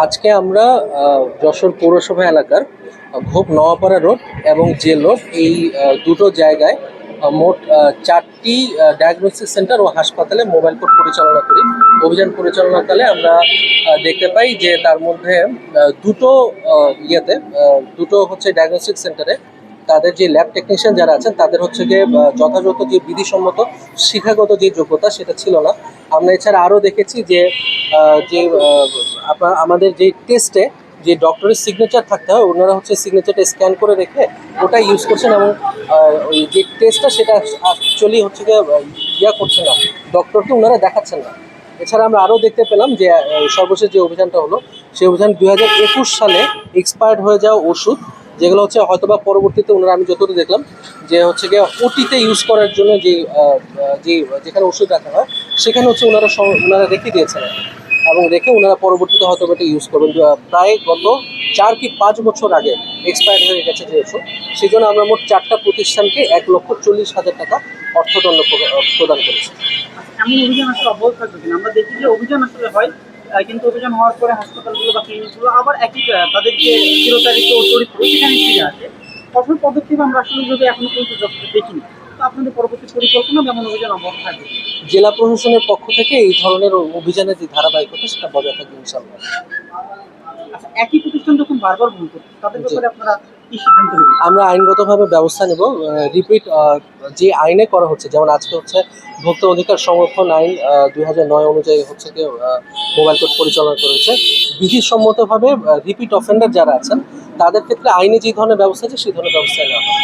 আজকে আমরা যশোর পৌরসভা এলাকার ঘোপ নওয়াপাড়া রোড এবং জেল রোড এই দুটো জায়গায় মোট 4টি ডায়াগনস্টিক সেন্টার ও হাসপাতালে মোবাইল কোর্ট পরিচালনা করি। অভিযান পরিচালনাকালে আমরা দেখতে পাই যে তার মধ্যে দুটো দুটো হচ্ছে ডায়াগনস্টিক সেন্টারে তাদের যে ল্যাব টেকনিশিয়ান যারা আছেন তাদের হচ্ছে গিয়ে যথাযথ যে বিধিসম্মত শিক্ষাগত যে যোগ্যতা সেটা ছিল না। আমরা এছাড়া আরও দেখেছি যে আমাদের যে টেস্টে যে ডক্টরের সিগনেচার থাকতে হয়, ওনারা হচ্ছে সিগনেচারটা স্ক্যান করে রেখে ওটা ইউজ করছেন এবং ওই যে টেস্টটা সেটা অ্যাকচুয়ালি হচ্ছে গিয়ে করছে না, ডক্টরকে ওনারা দেখাচ্ছেন না। এছাড়া আমরা আরও দেখতে পেলাম যে সর্বশেষ যে অভিযানটা হলো সেই অভিযান 2021 সালে এক্সপায়ার্ড হয়ে যাওয়া ওষুধ, যেগুলো হচ্ছে হয়তোবা পরবর্তীতে ওনারা, আমি যতদূর দেখলাম যে হচ্ছে গিয়ে ওটিতে ইউজ করার জন্য যে যেখানে ওষুধ রাখা হয় সেখানে হচ্ছে ওনারা রেখে দিয়েছেন এবং রেখে ওনারা পরবর্তীতে হয়তো এটা ইউজ করবেন। প্রায় গত 4 কি 5 বছর আগে এক্সপায়ার হয়ে গেছে যে ওষুধ, সেই জন্য আমরা মোট 4টা প্রতিষ্ঠানকে 1,40,000 টাকা অর্থদণ্ড প্রদান করেছি। এমন অভিযান আসলে অব্যাহত থাকবে কিনা? আমরা দেখি যে অভিযান আসলে হয়, কিন্তু অভিযান হওয়ার পরে হাসপাতালগুলো বা ক্লিনিকগুলো আবার একই তাদের যে চিরচারিত চরিত্র সেখানে ফিরে আসে। কঠোর পদক্ষেপ আমরা আসলে যদি এখনো পর্যন্ত দেখিনি, তো আপনাদের পরবর্তী পরিকল্পনা যেমন অভিযান অব্যাহত থাকবে। জেলা প্রশাসনের পক্ষ থেকে এই ধরনের অভিযানের যে ধারাবাহিকতা সেটা বজায় থাকবে ইনশাআল্লাহ। আচ্ছা, একই প্রতিষ্ঠান যখন বারবার ভুল করছে তাদের ব্যাপারে আপনারা কি সিদ্ধান্ত নেবেন? আমরা আইনগতভাবে ব্যবস্থা নেব। রিপিট যে আইনে করা হচ্ছে, যেমন আজকে হচ্ছে ভোক্তা অধিকার সংরক্ষণ আইন 2009 অনুযায়ী হচ্ছে কি মোবাইল কোর্ট পরিচালনা করেছে। বিধিসম্মতভাবে রিপিট অফেন্ডার যারা আছেন তাদের ক্ষেত্রে আইনে যে ধরনের ব্যবস্থা আছে সেই ধরনের ব্যবস্থা নেওয়া হবে।